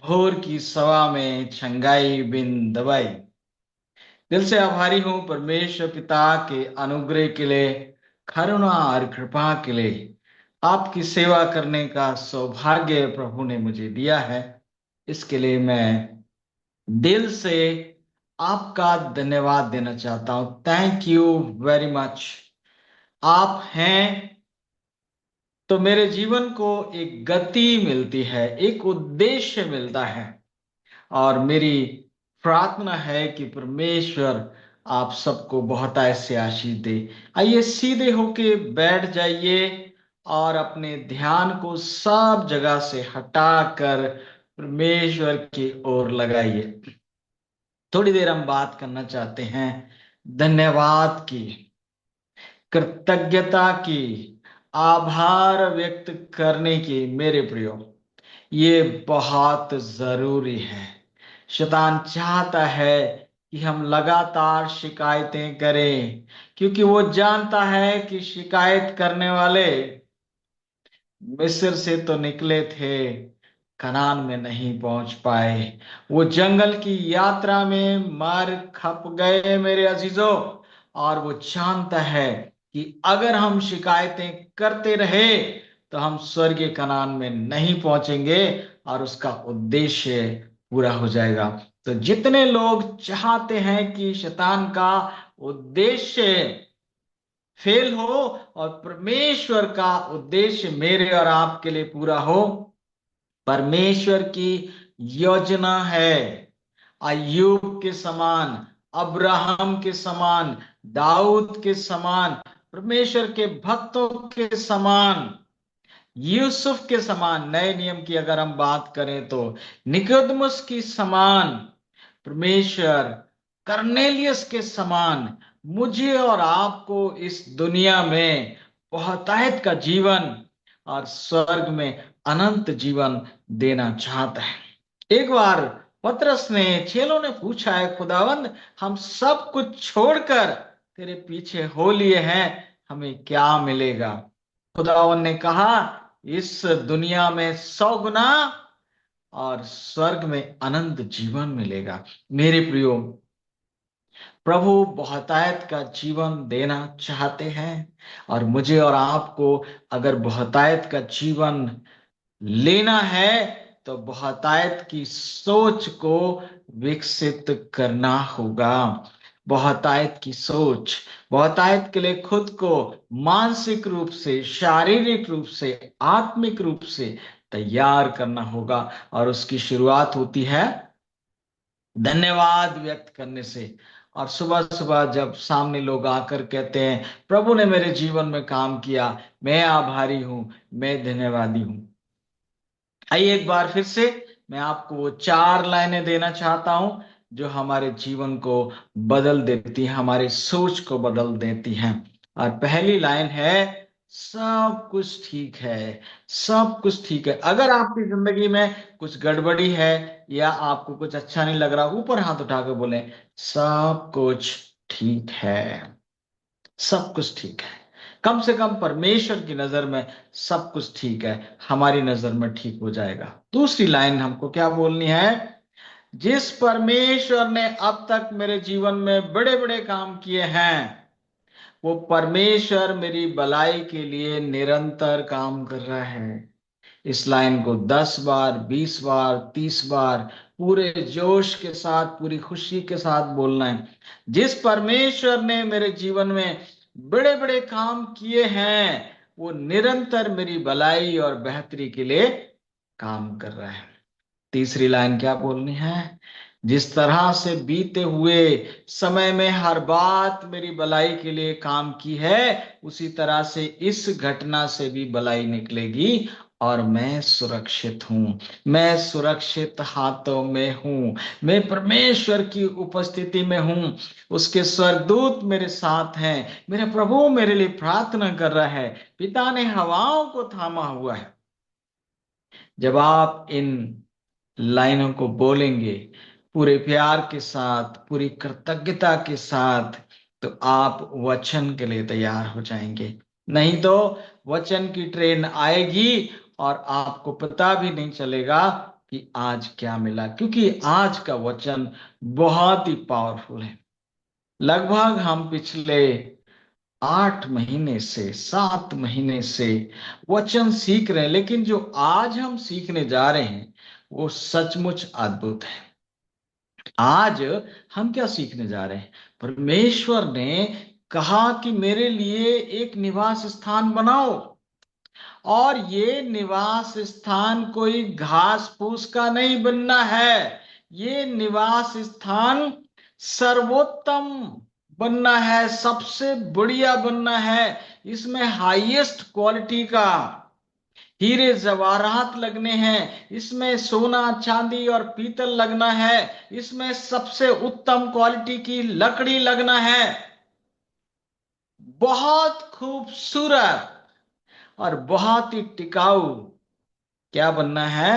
भोर की सवा में छंगाई बिन दवाई। दिल से आभारी हूँ परमेश्वर पिता के अनुग्रह के लिए, करुणा और कृपा के लिए। आपकी सेवा करने का सौभाग्य प्रभु ने मुझे दिया है। इसके लिए मैं दिल से आपका धन्यवाद देना चाहता हूँ। Thank you very much. आप हैं तो मेरे जीवन को एक गति मिलती है, एक उद्देश्य मिलता है। और मेरी प्रार्थना है कि परमेश्वर आप सबको बहुत ऐसे आशीष दे। आइए सीधे होके बैठ जाइए और अपने ध्यान को सब जगह से हटाकर परमेश्वर की ओर लगाइए। थोड़ी देर हम बात करना चाहते हैं धन्यवाद की, कृतज्ञता की, आभार व्यक्त करने की। मेरे प्रियो, ये बहुत जरूरी है। शैतान चाहता है कि हम लगातार शिकायतें करें, क्योंकि वो जानता है कि शिकायत करने वाले मिस्र से तो निकले थे, कनान में नहीं पहुंच पाए। वो जंगल की यात्रा में मार खप गए मेरे अजीजों। और वो जानता है कि अगर हम शिकायतें करते रहे तो हम स्वर्गीय कनान में नहीं पहुंचेंगे और उसका उद्देश्य पूरा हो जाएगा। तो जितने लोग चाहते हैं कि शैतान का उद्देश्य फेल हो और परमेश्वर का उद्देश्य मेरे और आपके लिए पूरा हो, परमेश्वर की योजना है अय्यूब के समान, अब्राहम के समान, दाऊद के समान, परमेश्वर के भक्तों के समान, यूसुफ के समान। नए नियम की अगर हम बात करें तो निकोदेमुस की समान, परमेश्वर कर्नेलियस के समान मुझे और आपको इस दुनिया में बहुतायत का जीवन और स्वर्ग में अनंत जीवन देना चाहता है। एक बार पतरस ने, चेलों ने पूछा है, खुदावंद हम सब कुछ छोड़कर तेरे पीछे हो लिए हैं, हमें क्या मिलेगा? खुदावंद ने कहा, इस दुनिया में 100 गुना और स्वर्ग में अनंत जीवन मिलेगा। मेरे प्रियो, प्रभु बहुतायत का जीवन देना चाहते हैं। और मुझे और आपको अगर बहुतायत का जीवन लेना है तो बहुतायत की सोच को विकसित करना होगा। बहुतायत की सोच, बहुतायत के लिए खुद को मानसिक रूप से, शारीरिक रूप से, आत्मिक रूप से तैयार करना होगा। और उसकी शुरुआत होती है धन्यवाद व्यक्त करने से। और सुबह सुबह जब सामने लोग आकर कहते हैं प्रभु ने मेरे जीवन में काम किया, मैं आभारी हूं, मैं धन्यवादी हूं। आइए एक बार फिर से मैं आपको वो 4 लाइनें देना चाहता हूं जो हमारे जीवन को बदल देती हैं, हमारी सोच को बदल देती हैं। और पहली लाइन है, सब कुछ ठीक है। सब कुछ ठीक है। अगर आपकी जिंदगी में कुछ गड़बड़ी है या आपको कुछ अच्छा नहीं लग रहा, ऊपर हाथ उठा के बोले सब कुछ ठीक है। सब कुछ ठीक है। कम से कम परमेश्वर की नजर में सब कुछ ठीक है, हमारी नजर में ठीक हो जाएगा। दूसरी लाइन हमको क्या बोलनी है? जिस परमेश्वर ने अब तक मेरे जीवन में बड़े बड़े काम किए हैं, वो परमेश्वर मेरी भलाई के लिए निरंतर काम कर रहा है। इस लाइन को 10 बार, 20 बार, 30 बार पूरे जोश के साथ, पूरी खुशी के साथ बोलना है। जिस परमेश्वर ने मेरे जीवन में बड़े बड़े काम किए हैं, वो निरंतर मेरी भलाई और बेहतरी के लिए काम कर रहा है। तीसरी लाइन क्या बोलनी है? जिस तरह से बीते हुए समय में हर बात मेरी भलाई के लिए काम की है, उसी तरह से इस घटना से भी भलाई निकलेगी और मैं सुरक्षित हूं। मैं सुरक्षित हाथों में हूं। मैं परमेश्वर की उपस्थिति में हूं। उसके स्वर्गदूत मेरे साथ हैं। मेरा प्रभु मेरे लिए प्रार्थना कर रहा है। पिता ने हवाओं को थामा हुआ है। जब आप इन लाइनों को बोलेंगे पूरे प्यार के साथ, पूरी कृतज्ञता के साथ, तो आप वचन के लिए तैयार हो जाएंगे। नहीं तो वचन की ट्रेन आएगी और आपको पता भी नहीं चलेगा कि आज क्या मिला, क्योंकि आज का वचन बहुत ही पावरफुल है। लगभग हम पिछले 8 महीने से 7 महीने से वचन सीख रहे हैं, लेकिन जो आज हम सीखने जा रहे हैं वो सचमुच अद्भुत है। आज हम क्या सीखने जा रहे हैं? परमेश्वर ने कहा कि मेरे लिए एक निवास स्थान बनाओ, और ये निवास स्थान कोई घास फूस का नहीं बनना है। ये निवास स्थान सर्वोत्तम बनना है, सबसे बढ़िया बनना है। इसमें हाईएस्ट क्वालिटी का हीरे जवाहरात लगने हैं, इसमें सोना चांदी और पीतल लगना है, इसमें सबसे उत्तम क्वालिटी की लकड़ी लगना है। बहुत खूबसूरत और बहुत ही टिकाऊ क्या बनना है?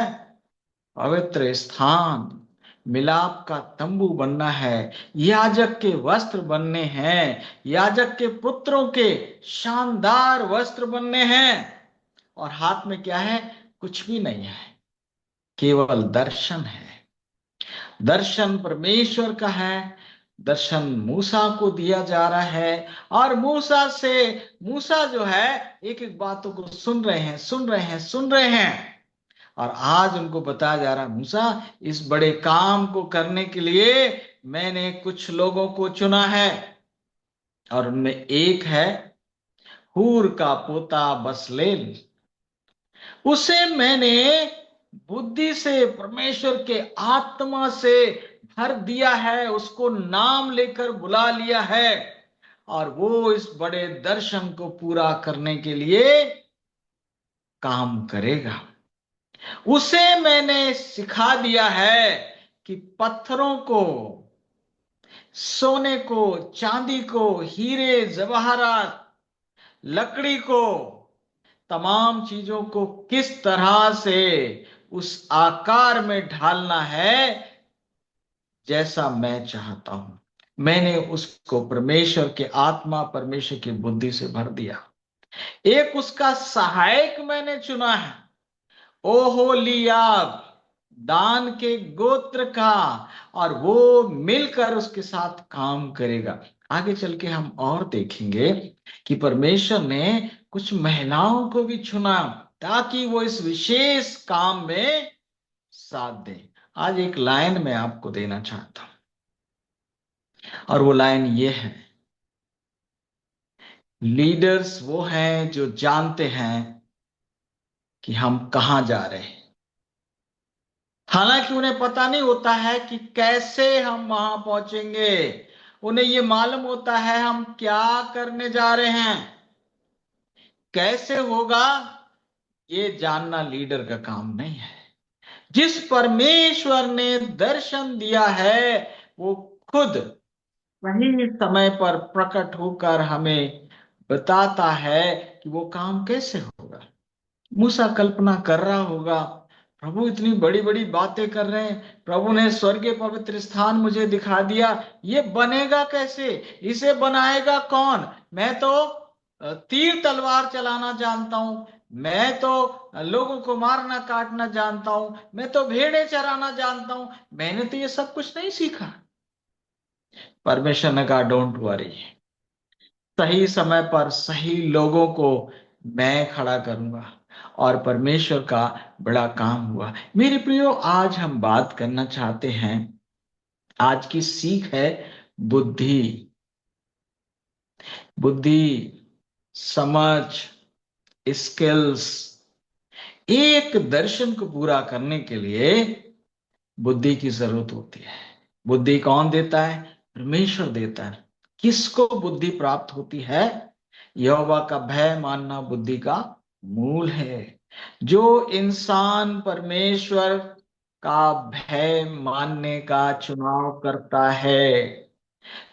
पवित्र स्थान, मिलाप का तंबू बनना है। याजक के वस्त्र बनने हैं, याजक के पुत्रों के शानदार वस्त्र बनने हैं। और हाथ में क्या है? कुछ भी नहीं है, केवल दर्शन है। दर्शन परमेश्वर का है। दर्शन मूसा को दिया जा रहा है, और मूसा जो है एक एक बातों को सुन रहे हैं, सुन रहे हैं, सुन रहे हैं। और आज उनको बताया जा रहा है, मूसा, इस बड़े काम को करने के लिए मैंने कुछ लोगों को चुना है, और उनमें एक है हूर का पोता बसलेल। उसे मैंने बुद्धि से, परमेश्वर के आत्मा से भर दिया है, उसको नाम लेकर बुला लिया है, और वो इस बड़े दर्शन को पूरा करने के लिए काम करेगा। उसे मैंने सिखा दिया है कि पत्थरों को, सोने को, चांदी को, हीरे जवाहरात, लकड़ी को, तमाम चीजों को किस तरह से उस आकार में ढालना है जैसा मैं चाहता हूं। मैंने उसको परमेश्वर के आत्मा, परमेश्वर की बुद्धि से भर दिया। एक उसका सहायक मैंने चुना है, ओहोलियाब, दान के गोत्र का, और वो मिलकर उसके साथ काम करेगा। आगे चल के हम और देखेंगे कि परमेश्वर ने कुछ महिलाओं को भी चुना, ताकि वो इस विशेष काम में साथ दे। आज एक लाइन मैं आपको देना चाहता हूं, और वो लाइन ये है, लीडर्स वो हैं जो जानते हैं कि हम कहां जा रहे हैं। हालांकि उन्हें पता नहीं होता है कि कैसे हम वहां पहुंचेंगे। उन्हें ये मालूम होता है हम क्या करने जा रहे हैं, कैसे होगा, ये जानना लीडर का काम नहीं है। जिस परमेश्वर ने दर्शन दिया है, वो खुद सही समय पर प्रकट होकर हमें बताता है कि वो काम कैसे होगा। मूसा कल्पना कर रहा होगा, प्रभु इतनी बड़ी बड़ी बातें कर रहे हैं, प्रभु ने स्वर्गीय पवित्र स्थान मुझे दिखा दिया, ये बनेगा कैसे? इसे बनाएगा कौन? मैं तो तीर तलवार चलाना जानता हूं, मैं तो लोगों को मारना काटना जानता हूं, मैं तो भेड़े चराना जानता हूं, मैंने तो ये सब कुछ नहीं सीखा। परमेश्वर ने कहा, डोंट वरी, सही समय पर सही लोगों को मैं खड़ा करूंगा। और परमेश्वर का बड़ा काम हुआ। मेरे प्रियो, आज हम बात करना चाहते हैं, आज की सीख है बुद्धि। बुद्धि, समझ, स्किल्स। एक दर्शन को पूरा करने के लिए बुद्धि की जरूरत होती है। बुद्धि कौन देता है? परमेश्वर देता है। किसको बुद्धि प्राप्त होती है? यहोवा का भय मानना बुद्धि का मूल है। जो इंसान परमेश्वर का भय मानने का चुनाव करता है,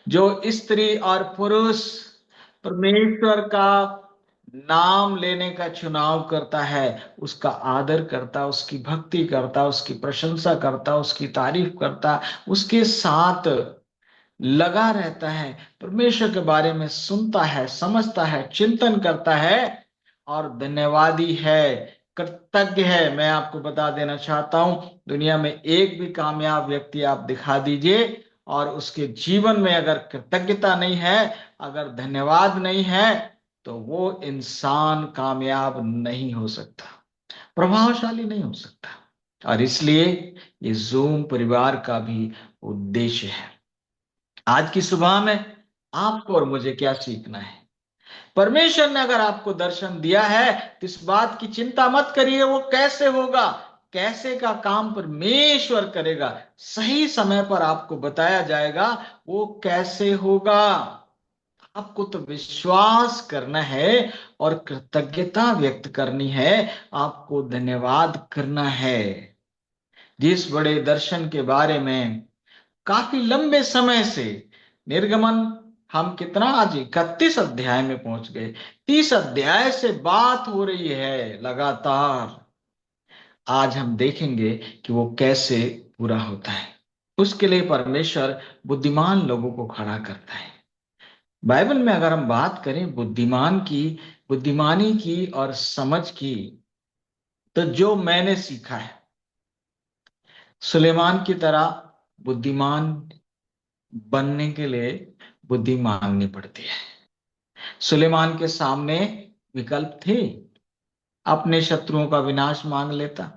जो स्त्री और पुरुष परमेश्वर का नाम लेने का चुनाव करता है, उसका आदर करता, उसकी भक्ति करता, उसकी प्रशंसा करता, उसकी तारीफ करता, उसके साथ लगा रहता है, परमेश्वर के बारे में सुनता है, समझता है, चिंतन करता है, और धन्यवादी है, कृतज्ञ है। मैं आपको बता देना चाहता हूं, दुनिया में एक भी कामयाब व्यक्ति आप दिखा दीजिए और उसके जीवन में अगर कृतज्ञता नहीं है, अगर धन्यवाद नहीं है, तो वो इंसान कामयाब नहीं हो सकता, प्रभावशाली नहीं हो सकता। और इसलिए ये जूम परिवार का भी उद्देश्य है। आज की सुबह में आपको और मुझे क्या सीखना है? परमेश्वर ने अगर आपको दर्शन दिया है तो इस बात की चिंता मत करिए वो कैसे होगा। कैसे का काम परमेश्वर करेगा, सही समय पर आपको बताया जाएगा वो कैसे होगा। आपको तो विश्वास करना है और कृतज्ञता व्यक्त करनी है, आपको धन्यवाद करना है। जिस बड़े दर्शन के बारे में काफी लंबे समय से, निर्गमन हम कितना आज 31 अध्याय में पहुंच गए, 30 अध्याय से बात हो रही है लगातार। आज हम देखेंगे कि वो कैसे पूरा होता है। उसके लिए परमेश्वर बुद्धिमान लोगों को खड़ा करता है। बाइबल में अगर हम बात करें बुद्धिमान की, बुद्धिमानी की और समझ की, तो जो मैंने सीखा है, सुलेमान की तरह बुद्धिमान बनने के लिए बुद्धि मांगनी पड़ती है। सुलेमान के सामने विकल्प थे, अपने शत्रुओं का विनाश मांग लेता,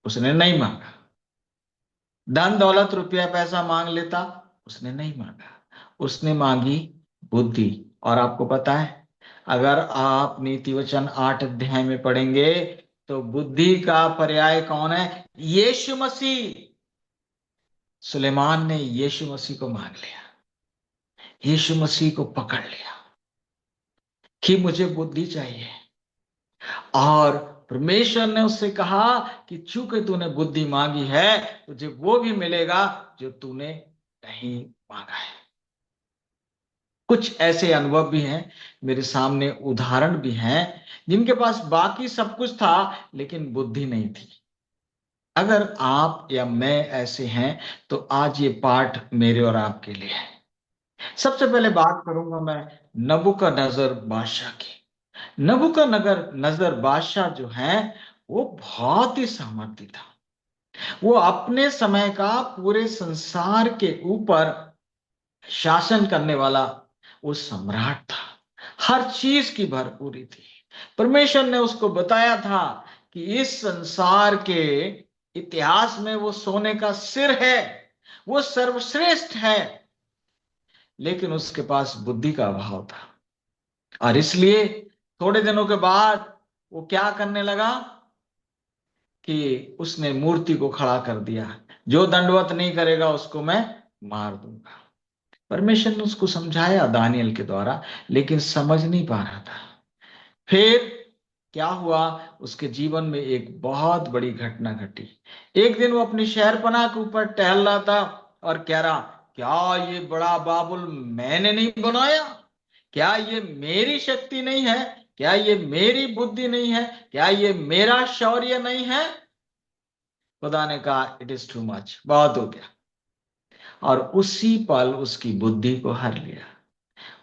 उसने नहीं मांगा। धन दौलत रुपया पैसा मांग लेता, उसने नहीं मांगा। उसने मांगी बुद्धि। और आपको पता है, अगर आप नीति वचन 8 अध्याय में पढ़ेंगे तो बुद्धि का पर्याय कौन है? यीशु मसीह। सुलेमान ने यीशु मसीह को मांग लिया, यीशु मसीह को पकड़ लिया कि मुझे बुद्धि चाहिए। और परमेश्वर ने उससे कहा कि चूंकि तूने बुद्धि मांगी है, तुझे वो भी मिलेगा जो तूने नहीं मांगा है। कुछ ऐसे अनुभव भी हैं मेरे सामने, उदाहरण भी हैं, जिनके पास बाकी सब कुछ था लेकिन बुद्धि नहीं थी। अगर आप या मैं ऐसे हैं तो आज ये पाठ मेरे और आपके लिए है। सबसे पहले बात करूंगा मैं नबूकदनेस्सर बादशाह की। नबूकदनेस्सर नजर बादशाह जो है, वो बहुत ही सामर्थी था। वो अपने समय का पूरे संसार के ऊपर शासन करने वाला वो सम्राट था। हर चीज की भरपूरी थी। परमेश्वर ने उसको बताया था कि इस संसार के इतिहास में वो सोने का सिर है, वो सर्वश्रेष्ठ है। लेकिन उसके पास बुद्धि का अभाव था। और इसलिए थोड़े दिनों के बाद वो क्या करने लगा कि उसने मूर्ति को खड़ा कर दिया, जो दंडवत नहीं करेगा उसको मैं मार दूंगा। परमेश्वर ने उसको समझाया दानियल के द्वारा, लेकिन समझ नहीं पा रहा था। फिर क्या हुआ, उसके जीवन में एक बहुत बड़ी घटना घटी। एक दिन वो अपनी शहरपनाह के ऊपर टहल रहा था और कह रहा, क्या ये बड़ा बाबुल मैंने नहीं बनाया? क्या ये मेरी शक्ति नहीं है? क्या ये मेरी बुद्धि नहीं है? क्या ये मेरा शौर्य नहीं है? खुदा ने कहा, इट इज टू मच, बहुत हो गया। और उसी पल उसकी बुद्धि को हर लिया,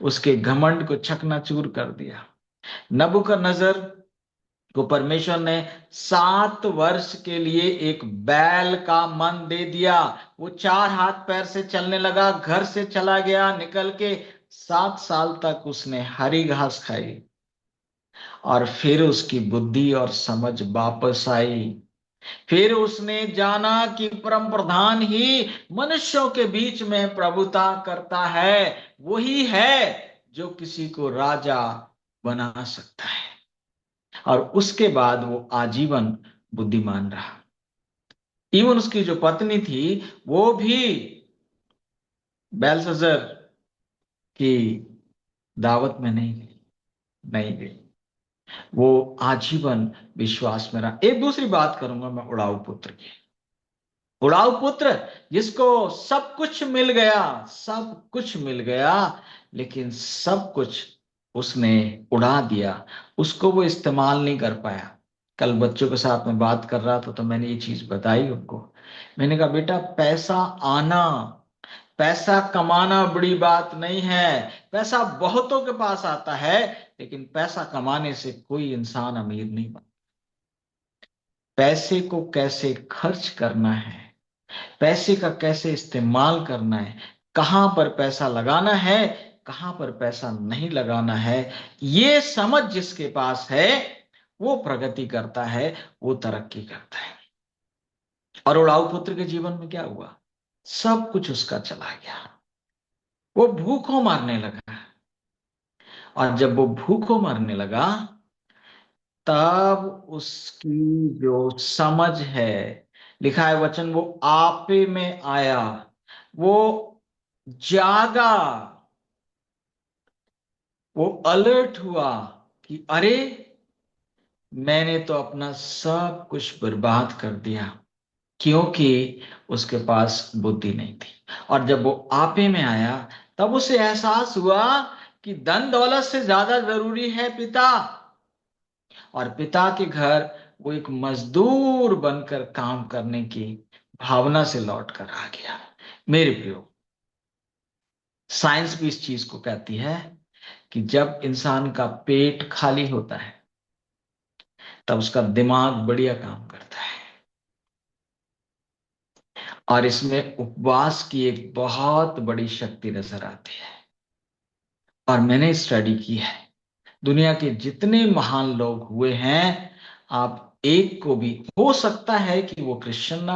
उसके घमंड को चकनाचूर कर दिया। नबूकदनेस्सर को परमेश्वर ने 7 वर्ष के लिए एक बैल का मन दे दिया। वो 4 हाथ पैर से चलने लगा, घर से चला गया निकल के। 7 साल तक उसने हरी घास खाई और फिर उसकी बुद्धि और समझ वापस आई। फिर उसने जाना कि परम प्रधान ही मनुष्यों के बीच में प्रभुता करता है, वही है जो किसी को राजा बना सकता है। और उसके बाद वो आजीवन बुद्धिमान रहा। इवन उसकी जो पत्नी थी, वो भी बेलशस्सर की दावत में नहीं गई। वो आजीवन विश्वास में रहा। एक दूसरी बात करूंगा मैं उड़ाऊ पुत्र की। उड़ाऊ पुत्र जिसको सब कुछ मिल गया, सब कुछ मिल गया, लेकिन सब कुछ उसने उड़ा दिया, उसको वो इस्तेमाल नहीं कर पाया। कल बच्चों के साथ में बात कर रहा था तो मैंने ये चीज बताई उनको। मैंने कहा, बेटा पैसा आना, पैसा कमाना बड़ी बात नहीं है। पैसा बहुतों के पास आता है, लेकिन पैसा कमाने से कोई इंसान अमीर नहीं बनता। पैसे को कैसे खर्च करना है, पैसे का कैसे इस्तेमाल करना है, कहां पर पैसा लगाना है, कहां पर पैसा नहीं लगाना है, ये समझ जिसके पास है वो प्रगति करता है, वो तरक्की करता है। और उड़ाऊ पुत्र के जीवन में क्या हुआ? सब कुछ उसका चला गया। वो भूखों मारने लगा, और जब वो भूखों मरने लगा तब उसकी जो समझ है, लिखा है वचन, वो आपे में आया, वो जागा, वो अलर्ट हुआ कि अरे, मैंने तो अपना सब कुछ बर्बाद कर दिया, क्योंकि उसके पास बुद्धि नहीं थी। और जब वो आपे में आया तब उसे एहसास हुआ कि धन दौलत से ज्यादा जरूरी है पिता। और पिता के घर वो एक मजदूर बनकर काम करने की भावना से लौट कर आ गया। मेरे प्रियो, साइंस भी इस चीज को कहती है कि जब इंसान का पेट खाली होता है तब उसका दिमाग बढ़िया काम करता है। और इसमें उपवास की एक बहुत बड़ी शक्ति नजर आती है। और मैंने स्टडी की है, दुनिया के जितने महान लोग हुए हैं, आप एक को भी, हो सकता है कि वो क्रिश्चियन ना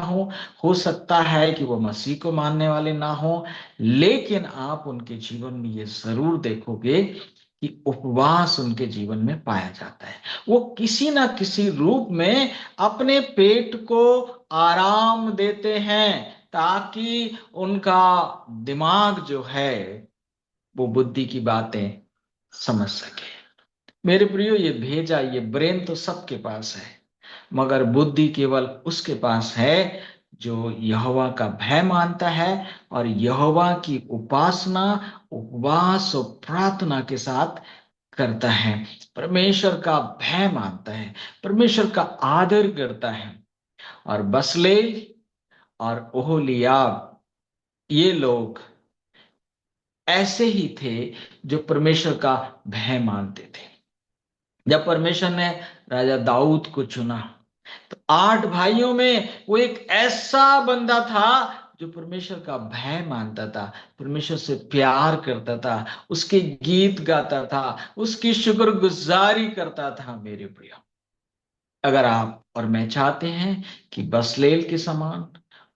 हो सकता है कि वो मसीह को मानने वाले ना हो, लेकिन आप उनके जीवन में ये जरूर देखोगे कि उपवास उनके जीवन में पाया जाता है। वो किसी ना किसी रूप में अपने पेट को आराम देते हैं ताकि उनका दिमाग जो है वो बुद्धि की बातें समझ सके। मेरे प्रियो, ये भेजा, ये ब्रेन तो सबके पास है, मगर बुद्धि केवल उसके पास है जो यहोवा का भय मानता है और यहोवा की उपासना, उपवास और प्रार्थना के साथ करता है, परमेश्वर का भय मानता है, परमेश्वर का आदर करता है। और बसलेल और ओहोलियाब, ये लोग ऐसे ही थे जो परमेश्वर का भय मानते थे। जब परमेश्वर ने राजा दाऊद को चुना तो 8 भाइयों में वो एक ऐसा बंदा था जो परमेश्वर का भय मानता था, परमेश्वर से प्यार करता था, उसके गीत गाता था, उसकी शुक्रगुजारी करता था। मेरे प्रिय, अगर आप और मैं चाहते हैं कि बसलेल के समान,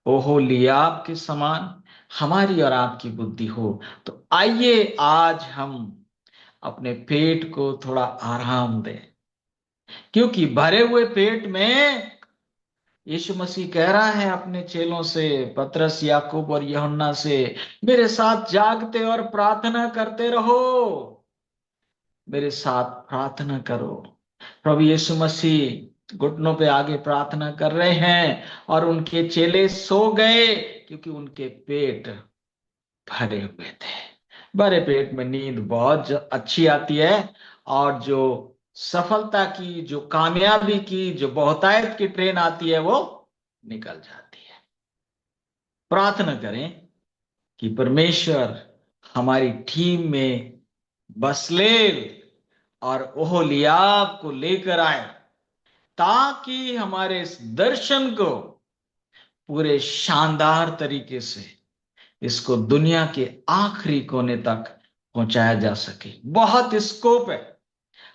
ओहोलियाब के समान हमारी और आपकी बुद्धि हो, तो आइए आज हम अपने पेट को थोड़ा आराम दें। क्योंकि भरे हुए पेट में यीशु मसीह कह रहा है अपने चेलों से, पतरस, याकूब और यूहन्ना से, मेरे साथ जागते और प्रार्थना करते रहो, मेरे साथ प्रार्थना करो। प्रभु यीशु मसीह घुटनों पे आगे प्रार्थना कर रहे हैं और उनके चेले सो गए क्योंकि उनके पेट भरे हुए थे। भरे पेट में नींद बहुत अच्छी आती है, और जो सफलता की, जो कामयाबी की, जो बहुतायत की ट्रेन आती है वो निकल जाती है। प्रार्थना करें कि परमेश्वर हमारी टीम में बसलेल और ओहोलियाब को लेकर आए, ताकि हमारे इस दर्शन को पूरे शानदार तरीके से इसको दुनिया के आखिरी कोने तक पहुंचाया जा सके। बहुत स्कोप है,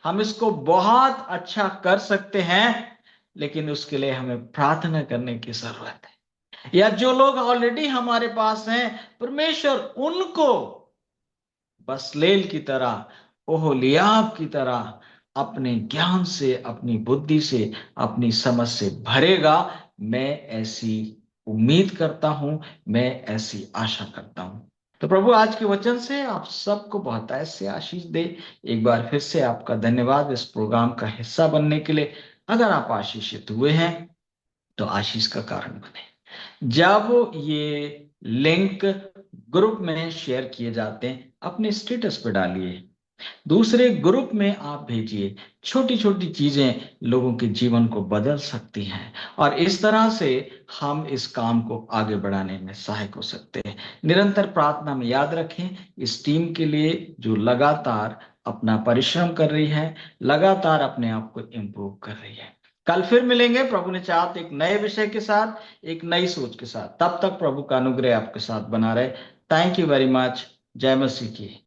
हम इसको बहुत अच्छा कर सकते हैं, लेकिन उसके लिए हमें प्रार्थना करने की जरूरत है। या जो लोग ऑलरेडी हमारे पास हैं, परमेश्वर उनको बसलेल की तरह, ओहोलियाब की तरह अपने ज्ञान से, अपनी बुद्धि से, अपनी समझ से भरेगा। मैं ऐसी उम्मीद करता हूं, मैं ऐसी आशा करता हूं। तो प्रभु आज के वचन से आप सबको बहुत ऐसे आशीष दे। एक बार फिर से आपका धन्यवाद इस प्रोग्राम का हिस्सा बनने के लिए। अगर आप आशीषित हुए हैं तो आशीष का कारण बने। जब ये लिंक ग्रुप में शेयर किए जाते हैं, अपने स्टेटस पे डालिए, दूसरे ग्रुप में आप भेजिए। छोटी छोटी चीजें लोगों के जीवन को बदल सकती हैं, और इस तरह से हम इस काम को आगे बढ़ाने में सहायक हो सकते हैं। निरंतर प्रार्थना में याद रखें इस टीम के लिए जो लगातार अपना परिश्रम कर रही है, लगातार अपने आप को इम्प्रूव कर रही है। कल फिर मिलेंगे प्रभु ने चाहा तो एक नए विषय के साथ, एक नई सोच के साथ। तब तक प्रभु का अनुग्रह आपके साथ बना रहे। Thank you very much. जय मसीह की।